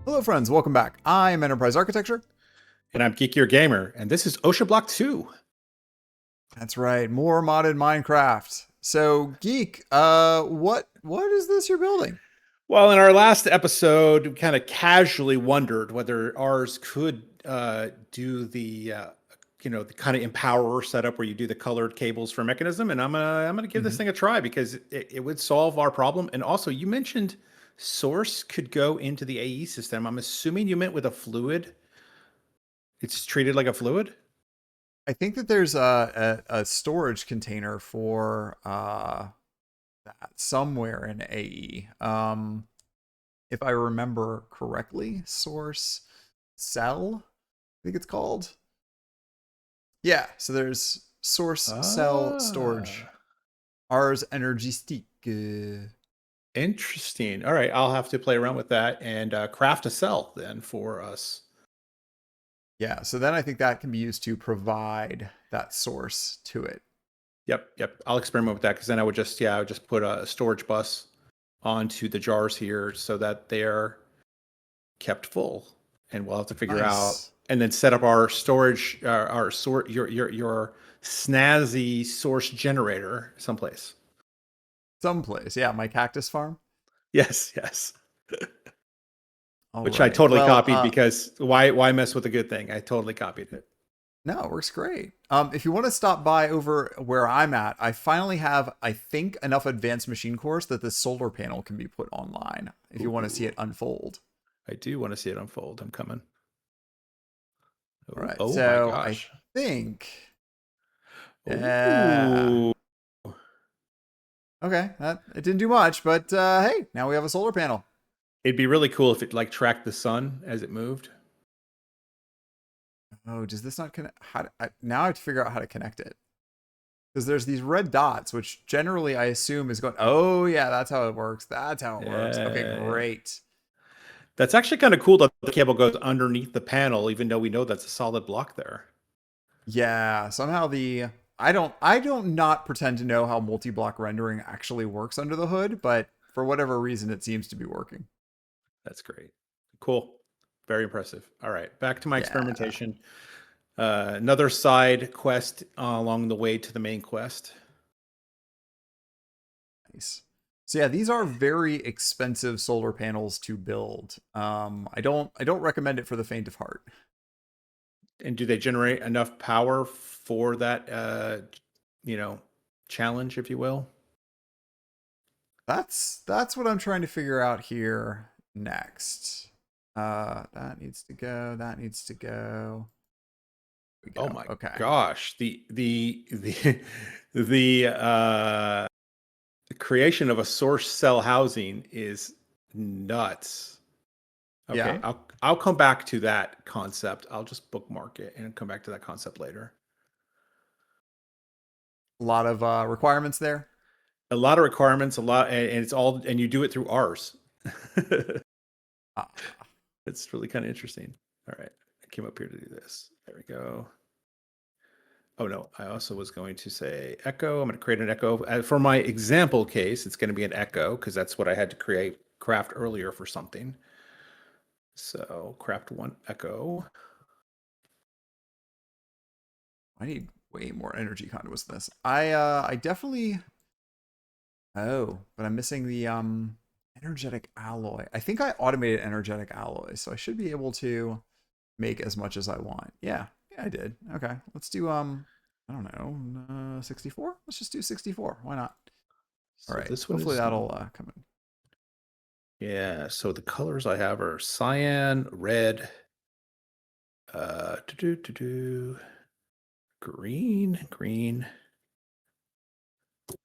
Hello, friends. Welcome back. I'm Enterprise Architecture. And I'm Geekier Gamer, and this is OceanBlock 2. That's right. More modded Minecraft. So, Geek, what is this you're building? Well, in our last episode, we kind of casually wondered whether ours could do the kind of empower setup where you do the colored cables for mechanism. And I'm gonna give this Mhm. thing a try because it would solve our problem. And also, you mentioned source could go into the AE system. I'm assuming you meant with a fluid. It's treated like a fluid. I think that there's a storage container for that somewhere in AE. If I remember correctly, source cell, I think it's called. Yeah. So there's source cell storage. Ah. Ars Energistique. Interesting. All right, I'll have to play around with that and craft a cell then for us. Yeah, so then I think that can be used to provide that source to it. Yep, yep. I'll experiment with that because then I would just put a storage bus onto the jars here so that they're kept full, and we'll have to figure out Nice. and then set up our storage, our sort your snazzy source generator someplace. Someplace. Yeah, my cactus farm. Yes, yes. All Which I right. totally Well, copied because why mess with a good thing? I totally copied it. no, it works great. If you want to stop by over where I'm at, I finally have, I think, enough advanced machine cores that the solar panel can be put online if you want to see Ooh, it unfold. I do want to see it unfold. I'm coming. All Oh, right. oh my So I gosh. think, yeah. Oh, Okay, that it didn't do much, but hey, now we have a solar panel. it'd be really cool if it like tracked the sun as it moved. Oh, does this not connect? Now I have to figure out how to connect it. Because there's these red dots, which generally I assume is going, oh, yeah, that's how it works. That's how it works. Okay, Yeah. great. That's actually kind of cool that the cable goes underneath the panel, even though we know that's a solid block there. Yeah, somehow I don't not pretend to know how multi-block rendering actually works under the hood, but for whatever reason, it seems to be working. That's great. Cool. Very impressive. All right, back to my Yeah, experimentation. Another side quest along the way to the main quest. nice. So yeah, these are very expensive solar panels to build. I don't recommend it for the faint of heart. And do they generate enough power for that, you know, challenge, if you will? That's what I'm trying to figure out here next. That needs to go. That needs to go. We Oh go. my Okay. gosh, the the creation of a source cell housing is nuts. Okay, Yeah. I'll come back to that concept. I'll just bookmark it and come back to that concept later. A lot of requirements there. A lot of requirements, a lot, and it's all, and you do it through Rs. Ah, It's really kind of interesting. All right, I came up here to do this. There we go. Oh no, I also was going to say echo. I'm going to create an echo. For my example case, it's going to be an echo because that's what I had to craft earlier for something. So craft one echo. I need way more energy conduits than this. I definitely. Oh, but I'm missing the energetic alloy. I think I automated energetic alloy, so I should be able to make as much as I want. Yeah, yeah, I did. Okay, let's do I don't know, 64. Let's just do 64. Why not? All So right. this one Hopefully is, that'll come in. yeah. So the colors I have are cyan, red, green,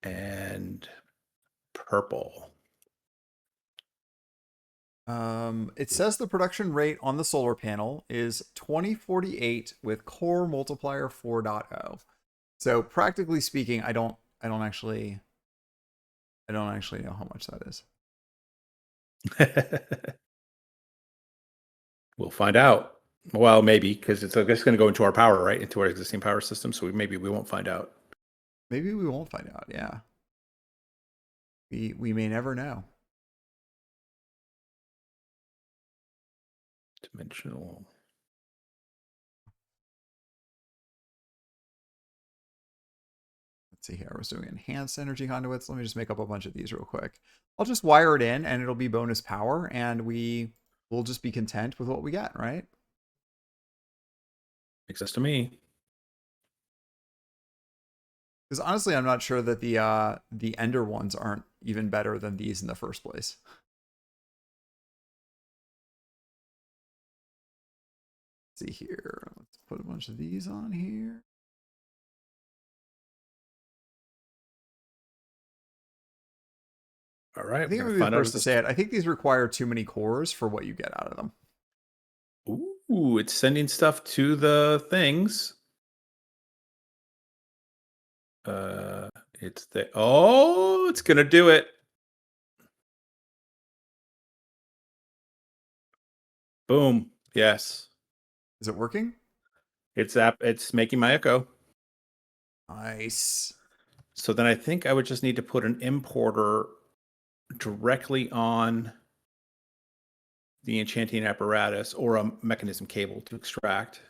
and purple. It says the production rate on the solar panel is 2048 with core multiplier 4.0. So practically speaking, I don't actually know how much that is. We'll find out. Well, maybe because it's just going to go into our power, right? Into our existing power system. So maybe we won't find out. Maybe we won't find out. Yeah, we may never know. Dimensional. Let's see here. I was doing enhanced energy conduits. Let me just make up a bunch of these real quick. I'll just wire it in and it'll be bonus power and we will just be content with what we get, right? Makes sense to me. Because honestly, I'm not sure that the Ender ones aren't even better than these in the first place. Let's see here. Let's put a bunch of these on here. All right. I think I'm We're gonna be gonna the find out first if to this. say it. I think these require too many cores for what you get out of them. Ooh, it's sending stuff to the things. It's the it's gonna do it. Boom. Yes. Is it working? It's making my echo. Nice. So then I think I would just need to put an importer directly on the enchanting apparatus or a mechanism cable to extract.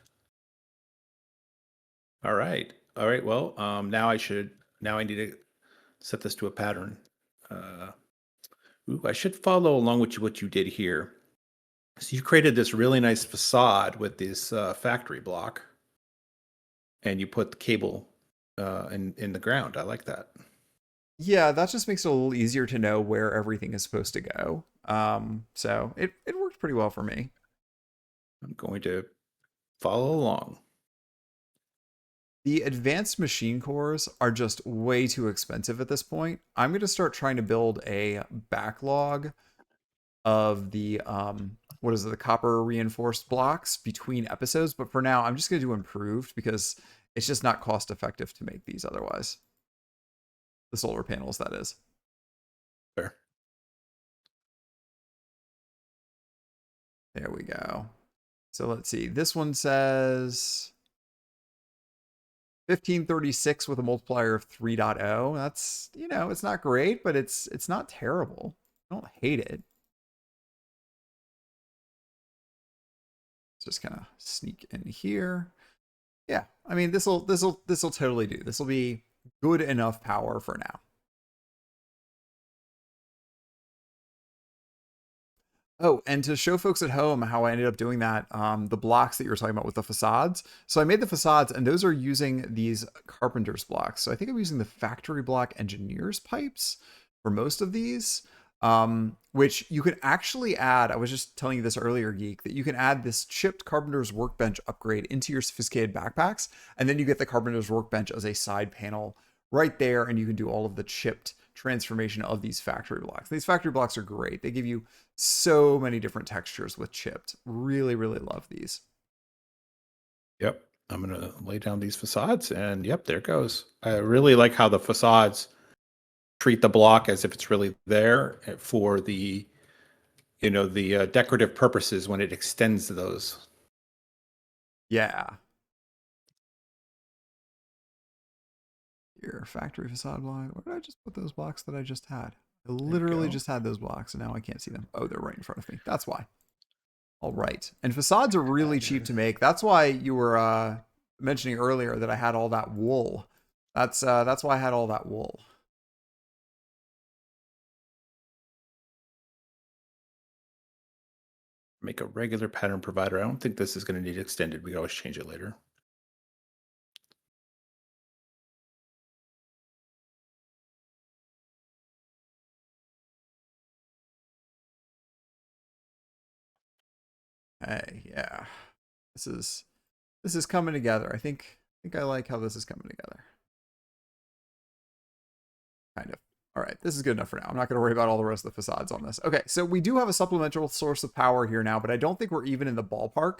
All right. All right. Well, now I need to set this to a pattern. I should follow along with what you did here. So you created this really nice facade with this factory block, and you put the cable in the ground. I like that. Yeah, that just makes it a little easier to know where everything is supposed to go. So it worked pretty well for me. I'm going to follow along. The advanced machine cores are just way too expensive at this point. I'm going to start trying to build a backlog of the what is it, the copper reinforced blocks between episodes, but for now I'm just going to do improved because it's just not cost effective to make these otherwise. The solar panels, that is. Fair. There we go. So let's see. This one says 1536 with a multiplier of 3.0. That's, it's not great, but it's not terrible. I don't hate it. Just kind of sneak in here. Yeah, I mean this'll totally do. This will be good enough power for now. Oh, and to show folks at home how I ended up doing that, the blocks that you were talking about with the facades. So I made the facades, and those are using these carpenter's blocks. So I think I'm using the factory block engineer's pipes for most of these, which you can actually add. I was just telling you this earlier, Geek, that you can add this chipped carpenter's workbench upgrade into your sophisticated backpacks, and then you get the carpenter's workbench as a side panel right there, and you can do all of the chipped transformation of these factory blocks. These factory blocks are great. They give you so many different textures with chipped. Really, really love these. Yep. I'm going to lay down these facades, and yep, there it goes. I really like how the facades treat the block as if it's really there for the, the decorative purposes when it extends those. Yeah. Your factory facade block. Where did I just put those blocks that I just had? I literally just had those blocks, and now I can't see them. Oh, they're right in front of me. That's why. All right. And facades are really cheap to make. That's why you were mentioning earlier that I had all that wool. That's why I had all that wool. Make a regular pattern provider. I don't think this is going to need extended. We can always change it later. Hey, yeah. This is coming together. I think I like how this is coming together. Kind of. All right, this is good enough for now. I'm not going to worry about all the rest of the facades on this. Okay, so we do have a supplemental source of power here now, but I don't think we're even in the ballpark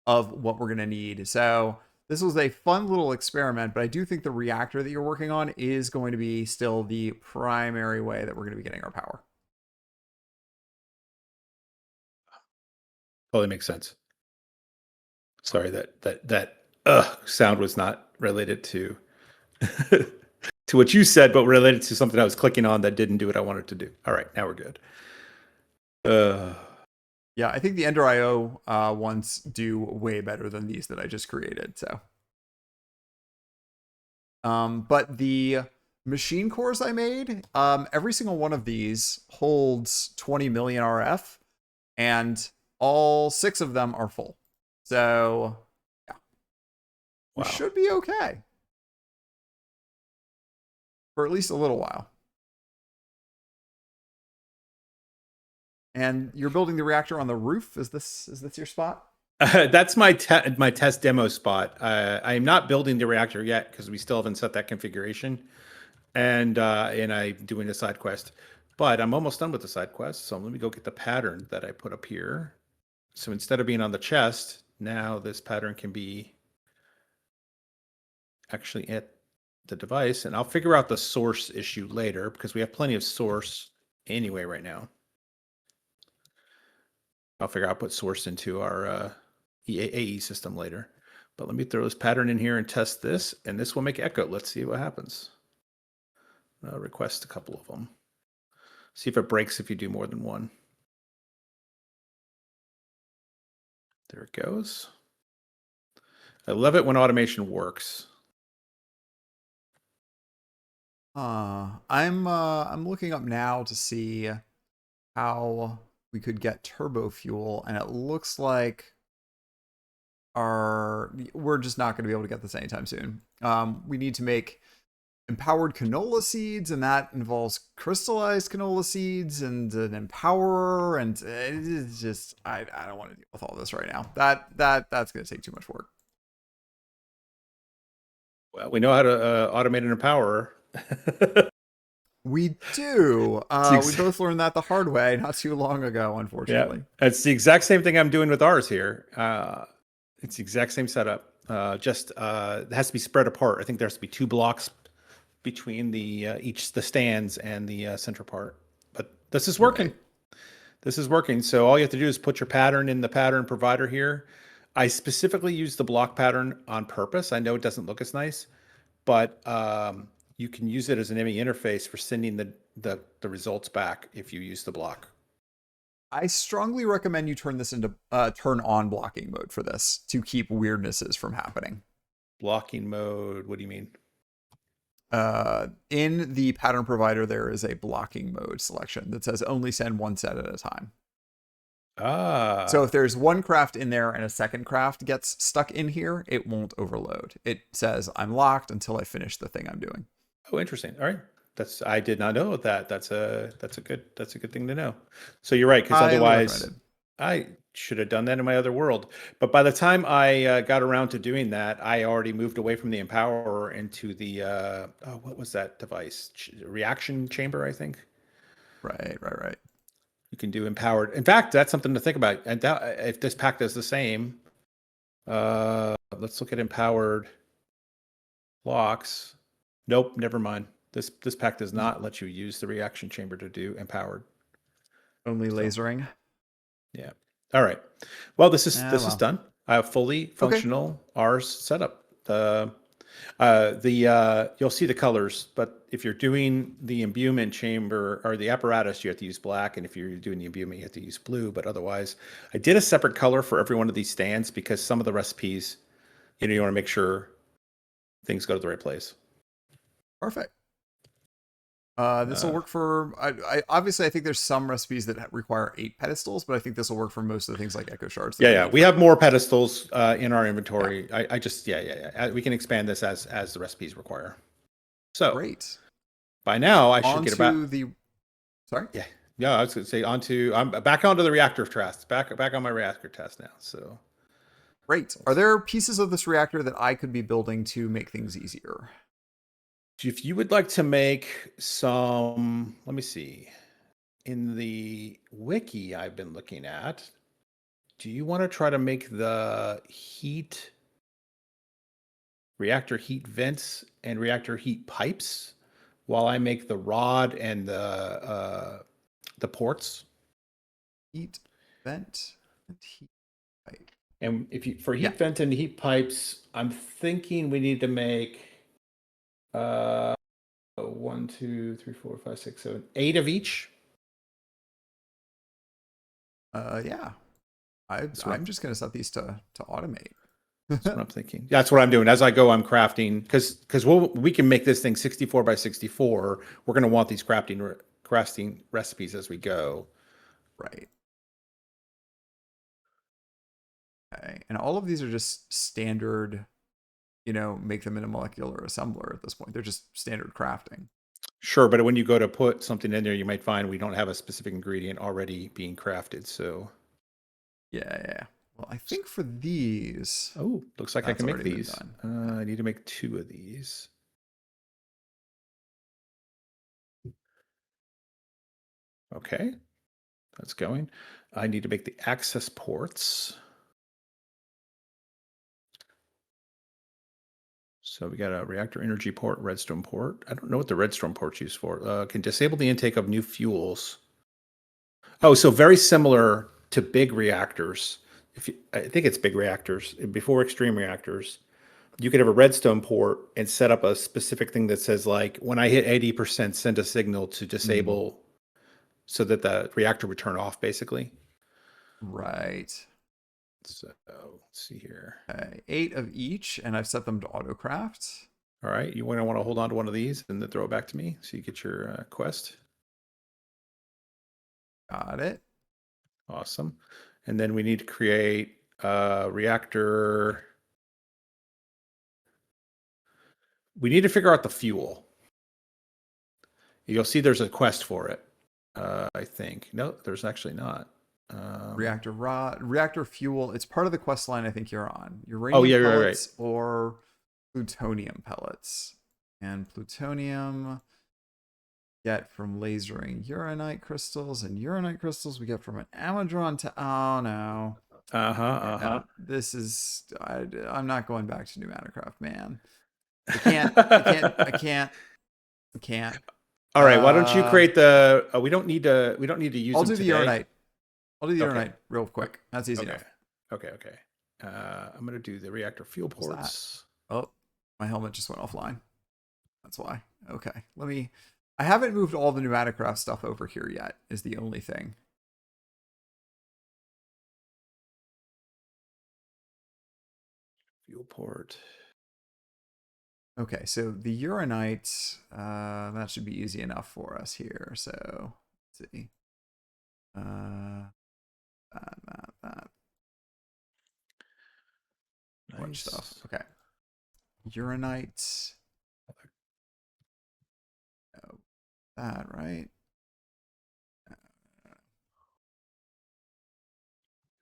of what we're going to need. So this was a fun little experiment, but I do think the reactor that you're working on is going to be still the primary way that we're going to be getting our power. Totally makes sense. Sorry, that sound was not related to to what you said, but related to something I was clicking on that didn't do what I wanted to do. All right, now we're good. Yeah, I think the Ender IO ones do way better than these that I just created. So, but the machine cores I made, every single one of these holds 20 million RF, and all 6 of them are full. So, yeah, we Wow. should be okay for at least a little while. And you're building the reactor on the roof. Is this your spot? That's my test demo spot. I am not building the reactor yet because we still haven't set that configuration, and I'm doing a side quest. But I'm almost done with the side quest, so let me go get the pattern that I put up here. So instead of being on the chest, now this pattern can be actually at the device, and I'll figure out the source issue later because we have plenty of source anyway right now. I'll figure out put source into our AE system later. But let me throw this pattern in here and test this, and this will make echo. Let's see what happens. I'll request a couple of them. See if it breaks if you do more than one. There it goes. I love it when automation works. I'm looking up now to see how we could get turbo fuel, and it looks like we're just not going to be able to get this anytime soon. We need to make empowered canola seeds, and that involves crystallized canola seeds and an empowerer, and it's just I don't want to deal with all this right now. That's going to take too much work. Well, we know how to automate an empowerer. We do. We It's both learned that the hard way not too long ago, yeah, unfortunately. it's the exact same thing I'm doing with ours here. It's the exact same setup. Just it has to be spread apart. I think there has to be 2 blocks between the the stands and the central part. But this is working. Right. This is working. So all you have to do is put your pattern in the pattern provider here. I specifically use the block pattern on purpose. I know it doesn't look as nice, but you can use it as an ME interface for sending the results back if you use the block. I strongly recommend you turn this into turn on blocking mode for this to keep weirdnesses from happening. Blocking mode, what do you mean? In the pattern provider, there is a blocking mode selection that says only send 1 set at a time. Ah. So if there's 1 craft in there and a second craft gets stuck in here, it won't overload. It says I'm locked until I finish the thing I'm doing. Oh, interesting. All right. I did not know that. That's a good thing to know. So you're right, because Highly otherwise recommended. I should have done that in my other world. But by the time I got around to doing that, I already moved away from the empower into the what was that device? Reaction chamber, I think. Right. You can do empowered. In fact, that's something to think about. And if this pack does the same, let's look at empowered locks. Nope, never mind. This pack does not let you use the reaction chamber to do empowered. Only lasering. Yeah. All right. Well, this is Well. done. I have fully functional Ars setup. You'll see the colors, but if you're doing the imbuement chamber or the apparatus, you have to use black, and if you're doing the imbuement, you have to use blue. But otherwise, I did a separate color for every one of these stands because some of the recipes, you want to make sure things go to the right place. Perfect. This will work for. I obviously I think there's some recipes that require 8 pedestals, but I think this will work for most of the things like echo shards. Yeah. We have more pedestals in our inventory. Yeah. I just we can expand this as the recipes require. So great. By now I should on get to about the. Sorry. Yeah. I was going to say I'm back onto the reactor test. Back on my reactor test now. So great. Are there pieces of this reactor that I could be building to make things easier? If you would like to make some, let me see. In the wiki I've been looking at, do you want to try to make the reactor heat vents and reactor heat pipes while I make the rod and the ports? Heat vent and heat pipe. And for heat vent and heat pipes, I'm thinking we need to make 1, 2, 3, 4, 5, 6, 7, 8 of each. Yeah. That's what I'm just gonna set these to automate. that's what I'm thinking. That's what I'm doing. As I go, I'm crafting because we can make this thing 64 by 64. We're going to want these crafting recipes as we go. Right. Okay. And all of these are just standard, make them in a molecular assembler at this point. They're just standard crafting. Sure, but when you go to put something in there, you might find we don't have a specific ingredient already being crafted. So, Yeah. Well, I think for these, oh, looks like I that's can make already been these. done. I need to make 2 of these. Okay, that's going. I need to make the access ports. So we got a reactor energy port, redstone port. I don't know what the redstone port's used for. Can disable the intake of new fuels. Oh, so very similar to big reactors. I think it's big reactors before extreme reactors. You could have a redstone port and set up a specific thing that says like, when I hit 80%, send a signal to Mm, disable, so that the reactor would turn off, basically. right. So let's see here. Okay. 8 of each, and I've set them to autocraft. All right, you want to hold on to one of these and then throw it back to me so you get your quest. Got it. Awesome. And then we need to create a reactor. We need to figure out the fuel. You'll see there's a quest for it. I think. No, there's actually not. Reactor fuel. It's part of the quest line I think you're on. Oh, Uranium yeah, you're right. pellets or plutonium pellets. And plutonium get from lasering uranite crystals, and uranite crystals we get from an Amadron to, oh no. Yeah, this is, I'm not going back to New Minecraft, man. I can't, I can't, I can't, I can't. All right, why don't you create the? We don't need to use I'll them do the today. uranite. I'll do the Okay. uranite real quick. That's easy Okay. enough. Okay. I'm gonna do the reactor fuel What's that? ports. Oh, my helmet just went offline. That's why. Okay, I haven't moved all the pneumaticraft stuff over here yet, is the only thing. Fuel port. Okay, so the uranite, that should be easy enough for us here. So, let's see. That. Bunch Nice. stuff. Okay. Uranite. Oh, that, right?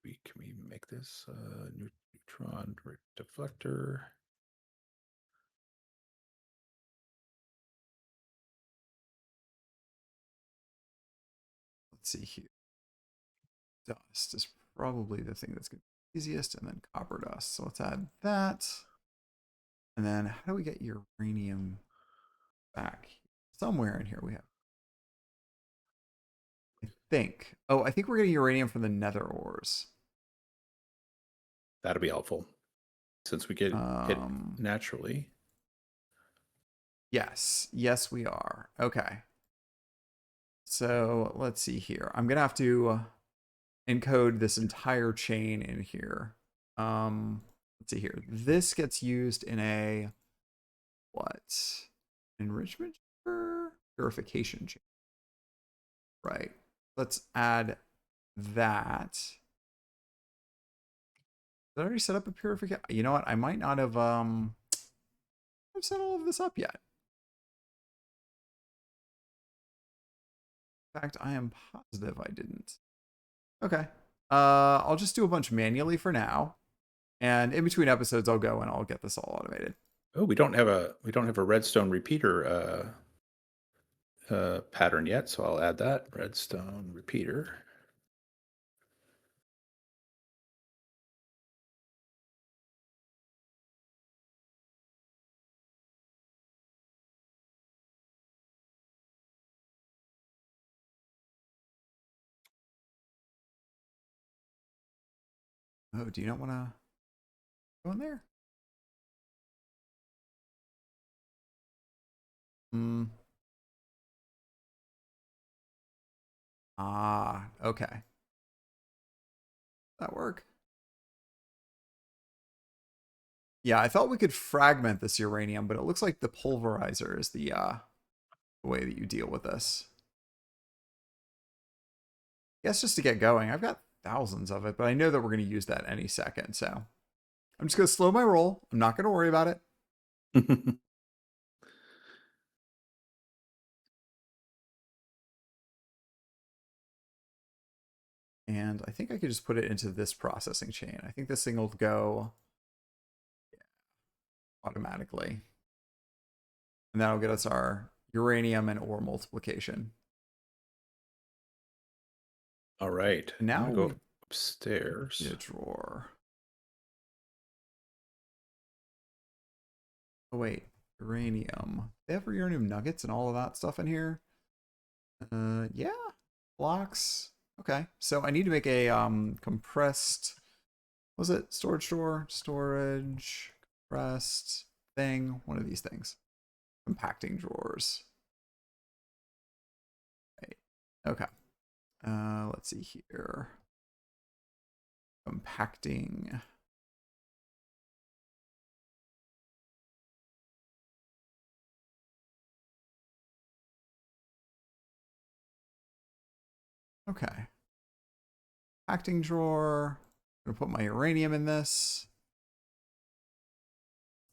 Can we make this neutron deflector? Let's see here. Dust is probably the thing that's going to be easiest, and then copper dust. So let's add that. And then how do we get uranium back? Somewhere in here we have. I think. Oh, I think we're getting uranium from the nether ores. That'll be helpful since we get it naturally. Yes. Yes, we are. Okay. So let's see here. I'm going to have to encode this entire chain in here. Let's see here. This gets used in a what? Enrichment chamber? Purification chamber. Right. Let's add that. Did I already set up a purification? You know what? I might not have I've set all of this up yet. In fact, I am positive I didn't. Okay. I'll just do a bunch manually for now. And in between episodes I'll go and I'll get this all automated. Oh, we don't have a redstone repeater pattern yet, so I'll add that redstone repeater. Oh, do you not want to go in there? Hmm. Ah, okay. That work? Yeah, I thought we could fragment this uranium, but it looks like the pulverizer is the way that you deal with this. I guess just to get going, I've got thousands of it, but I know that we're going to use that any second, so I'm just going to slow my roll. I'm not going to worry about it. And I think I could just put it into this processing chain. I think this thing will go automatically. And that'll get us our uranium and ore multiplication. All right. And I'm now gonna we go upstairs. need a drawer. Oh wait, uranium. They have uranium nuggets and all of that stuff in here. Yeah, blocks. Okay, so I need to make a compressed. Was it storage drawer? Storage compressed thing. One of these things. Compacting drawers. Right. Okay. Let's see here. Compacting. Okay. Compacting drawer. I'm gonna put my uranium in this.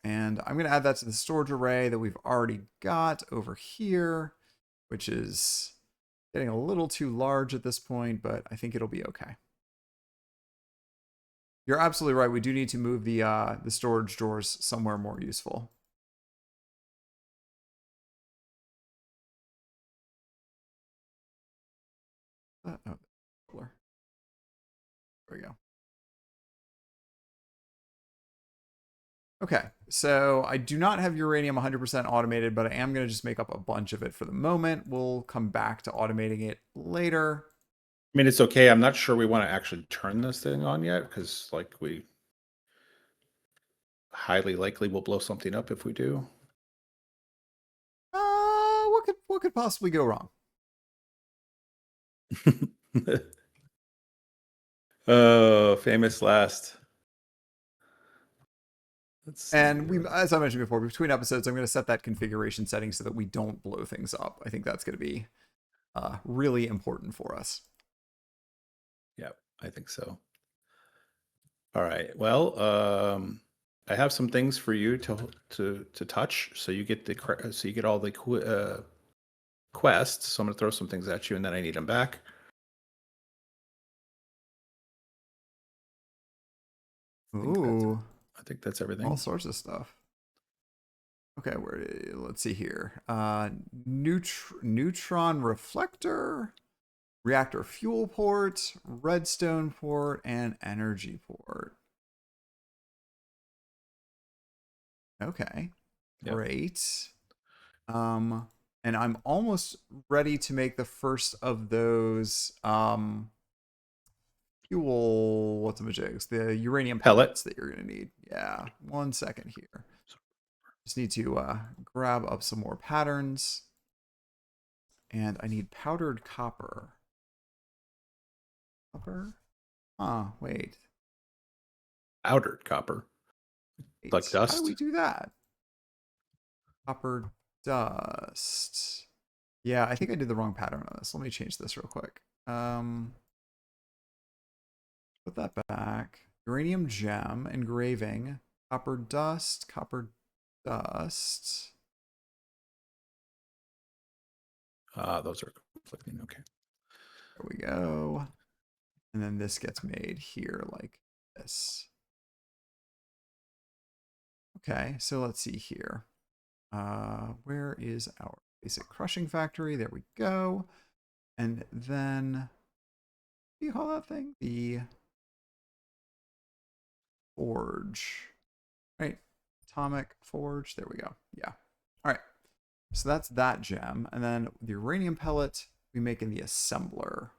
And I'm gonna add that to the storage array that we've already got over here, which is getting a little too large at this point, but I think it'll be okay. You're absolutely right. We do need to move the storage drawers somewhere more useful. Oh, there we go. Okay, so I do not have uranium 100% automated, but I am going to just make up a bunch of it for the moment. We'll come back to automating it later. I mean, it's okay. I'm not sure we want to actually turn this thing on yet because, like, we highly likely will blow something up if we do. What could possibly go wrong? Oh, famous last. Let's see. And we, as I mentioned before, between episodes, I'm going to set that configuration setting so that we don't blow things up. I think that's going to be really important for us. Yep, I think so. All right. Well, I have some things for you to touch. So you get all the quests. So I'm gonna throw some things at you, and then I need them back. Ooh, I think that's everything. all sorts of stuff. Okay, let's see here. Neutron reflector, reactor fuel port, redstone port, and energy port. Okay, Yep. great. And I'm almost ready to make the first of those fuel, what's the uranium pellets that you're gonna need. Yeah, 1 second here. Just need to grab up some more patterns. And I need powdered copper. Copper? Wait. Powdered copper. Like dust? How do we do that? Copper dust. Yeah, I think I did the wrong pattern on this. Let me change this real quick. Put that back. Uranium gem, engraving, copper dust, copper dust. Those are conflicting. Okay. There we go. And then this gets made here like this. Okay, so let's see here. Where is our basic crushing factory? There we go. And then, what do you call that thing? The forge, right? Atomic forge. There we go. Yeah. All right. So that's that gem. And then the uranium pellet we make in the assembler.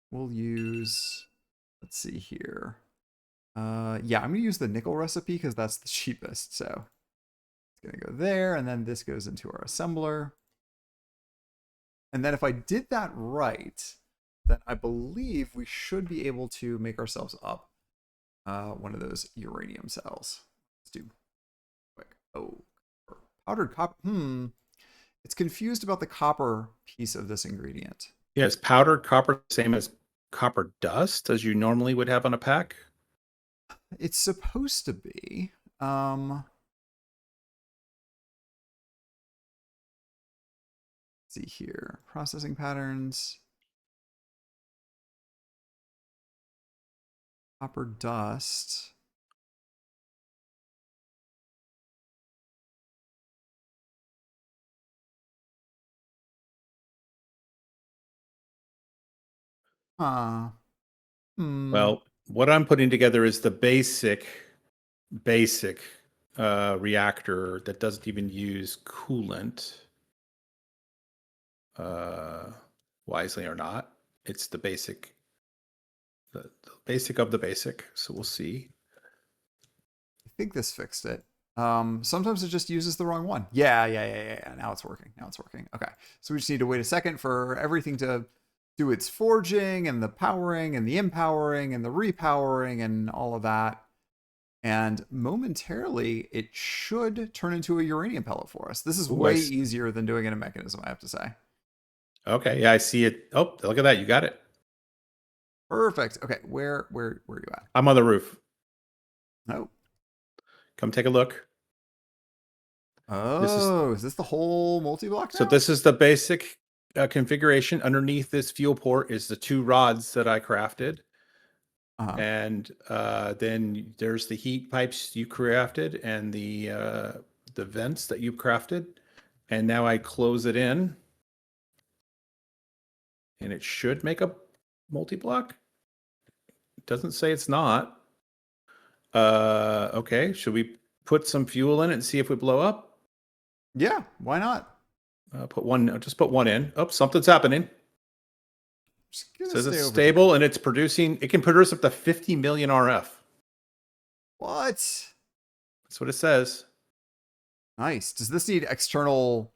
We'll use, let's see here. Yeah, I'm gonna use the nickel recipe because that's the cheapest. So It's going to go there, and then this goes into our assembler. And then if I did that right, then I believe we should be able to make ourselves up one of those uranium cells. Let's do quick. Oh, powdered copper. It's confused about the copper piece of this ingredient. Yeah, is powdered copper the same as copper dust as you normally would have on a pack? It's supposed to be. See here, processing patterns. Copper dust. Huh. Well, what I'm putting together is the basic reactor that doesn't even use coolant, wisely or not. It's the basic, the basic of the basic. So we'll see. I think this fixed it. Sometimes it just uses the wrong one. Yeah. Now it's working. Okay. So we just need to wait a second for everything to do its forging and the powering and the empowering and the repowering and all of that. And momentarily, it should turn into a uranium pellet for us. This is way easier than doing it in a mechanism, I have to say. Okay, yeah, I see it. Oh, look at that. You got it. Perfect. Okay, where are you at? I'm on the roof. Oh. Come take a look. Oh, is this the whole multi-block now? So this is the basic configuration. Underneath this fuel port is the 2 rods that I crafted. And then there's the heat pipes you crafted and the vents that you crafted. And now I close it in. And it should make a multi-block. It doesn't say it's not. Okay, should we put some fuel in it and see if we blow up? Yeah, why not? Just put one in. Oh, something's happening. It says it's stable and it's producing, it can produce up to 50 million RF. What? That's what it says. Nice. Does this need external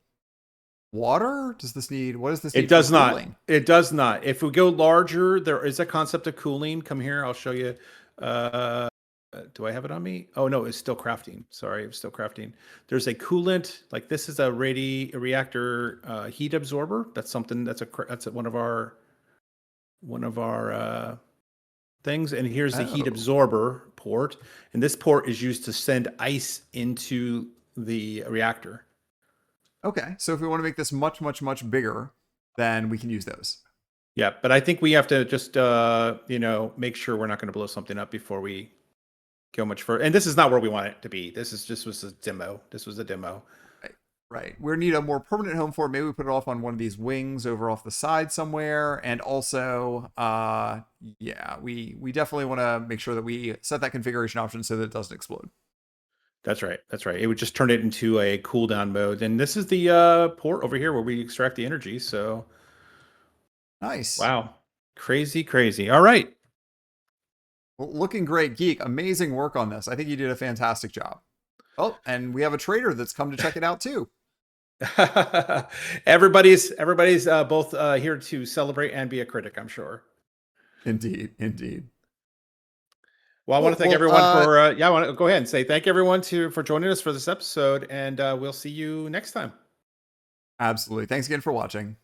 water? What does this need? It does not. It does not. If we go larger, there is a concept of cooling. Come here, I'll show you. Do I have it on me? Oh no, it's still crafting. Sorry, it's still crafting. There's a coolant, like this is a reactor heat absorber. That's something that's one of our things. And here's the heat absorber port. And this port is used to send ice into the reactor. Okay, so if we want to make this much bigger, then we can use those. Yeah, but I think we have to just make sure we're not going to blow something up before we go much further. And this is not where we want it to be. This was a demo. This was a demo. Right. We need a more permanent home for it. Maybe we put it off on one of these wings over off the side somewhere. And also, we definitely want to make sure that we set that configuration option so that it doesn't explode. That's right. It would just turn it into a cool down mode. And this is the port over here where we extract the energy. So nice. Wow. Crazy. All right. Well, looking great, Geek. Amazing work on this. I think you did a fantastic job. Oh, and we have a trader that's come to check it out too. everybody's both here to celebrate and be a critic, I'm sure. Indeed. Well, I want to thank everyone for I want to go ahead and say thank everyone for joining us for this episode, and we'll see you next time. Absolutely. Thanks again for watching.